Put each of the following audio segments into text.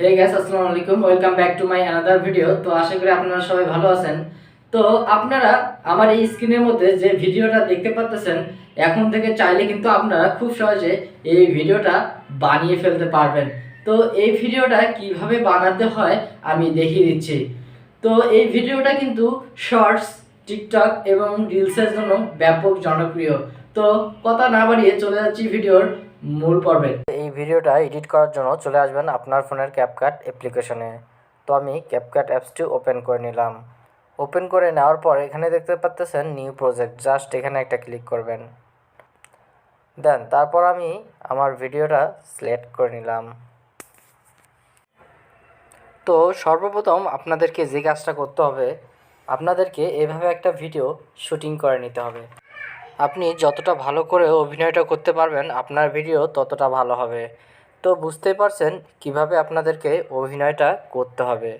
Hey guys, আসসালামু আলাইকুম। Welcome back to my another video. তো আশা করি আপনারা সবাই ভালো আছেন। তো আপনারা আমার এই স্ক্রিনের মধ্যে যে ভিডিওটা দেখতে পাচ্ছেন, এখন থেকে চাইলে কিন্তু আপনারা খুব সহজে এই ভিডিওটা বানিয়ে ফেলতে পারবেন। তো এই ভিডিওটা কিভাবে বানাতে হয় আমি দেখিয়ে দিচ্ছি। তো এই ভিডিওটা কিন্তু শর্টস, টিকটক এবং রিলসের জন্য ব্যাপক জনপ্রিয়। তো কথা না বাড়িয়ে চলে যাচ্ছি ভিডিওর মূল পর্বে। এই ভিডিওটা এডিট করার জন্য চলে আসবেন আপনার ফোনের ক্যাপকাট অ্যাপ্লিকেশনে। তো আমি ক্যাপকাট অ্যাপসটি ওপেন করে নিলাম। ওপেন করে নেওয়ার পর এখানে দেখতে পাচ্ছেন নিউ প্রজেক্ট, জাস্ট এখানে একটা ক্লিক করবেন। দেন তারপর আমি আমার ভিডিওটা সিলেক্ট করে নিলাম। তো সর্বপ্রথম আপনাদেরকে যে কাজটা করতে হবে, আপনাদেরকে এভাবে একটা ভিডিও শুটিং করে নিতে হবে। আপনি যতটা ভালো করে অভিনয়টা করতে পারবেন আপনার ভিডিও ততটা ভালো হবে। তো বুঝতেই পারছেন কিভাবে আপনাদেরকে অভিনয়টা করতে হবে।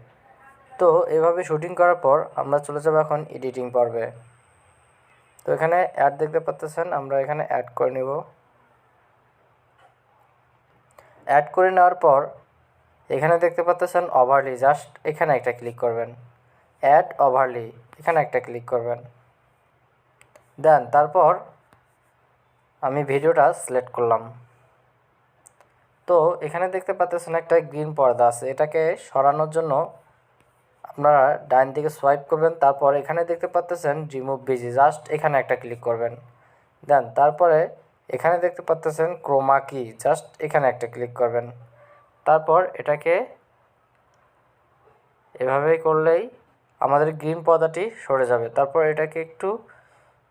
তো এভাবে শুটিং করার পর আমরা চলে যাব এখন এডিটিং পর্বে। তো এখানে অ্যাড দেখতে পাচ্ছেন, আমরা এখানে অ্যাড করে নেব। অ্যাড করে নেওয়ার পর এখানে দেখতে পাচ্ছেন ওভারলি, জাস্ট এখানে একটা ক্লিক করবেন। অ্যাড ওভারলি, এখানে একটা ক্লিক করবেন। দেন তারপর আমি ভিডিওটা সিলেক্ট করলাম। তো এখানে দেখতে পাচ্ছেন একটা গ্রিন পর্দা আছে, এটাকে সরানোর জন্য আপনারা ডান দিকে সোয়াইপ করবেন। তারপর এখানে দেখতে পাচ্ছেন রিমুভ বিজি, জাস্ট এখানে একটা ক্লিক করবেন। দেন তারপরে এখানে দেখতে পাচ্ছেন ক্রোমা কি, জাস্ট এখানে একটা ক্লিক করবেন। তারপর এটাকে এভাবেই করলেই আমাদের গ্রিন পর্দাটি সরে যাবে। তারপর এটাকে একটু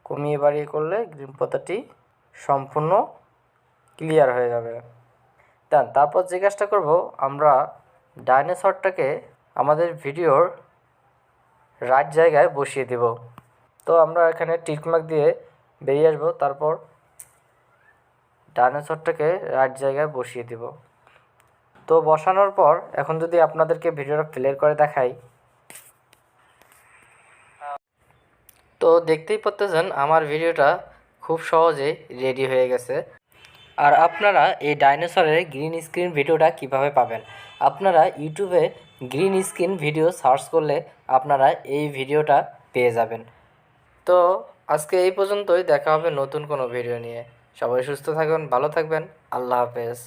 কমিয়ে বাড়িয়ে করলে গ্রিন পর্দাটি সম্পূর্ণ ক্লিয়ার হয়ে যাবে। দেন তারপর যে কাজটা করব, আমরা ডাইনোসরটাকে আমাদের ভিডিওর রাইট জায়গায় বসিয়ে দেব। তো আমরা এখানে টিকমার্ক দিয়ে বেরিয়ে আসবো। তারপর ডাইনোসরটাকে রাইট জায়গায় বসিয়ে দেব। তো বসানোর পর এখন যদি আপনাদেরকে ভিডিওটা ক্লিয়ার করে দেখাই, তো দেখতেই পাচ্ছেন আমার ভিডিওটা খুব সহজে রেডি হয়ে গেছে। আর আপনারা এই ডাইনোসরের গ্রিন স্ক্রিন ভিডিওটা কিভাবে পাবেন? আপনারা ইউটিউবে গ্রিন স্ক্রিন ভিডিও সার্চ করলে আপনারা এই ভিডিওটা পেয়ে যাবেন। তো আজকে এই পর্যন্তই, দেখা হবে নতুন কোনো ভিডিও নিয়ে। সবাই সুস্থ থাকবেন, ভালো থাকবেন। আল্লাহ হাফেজ।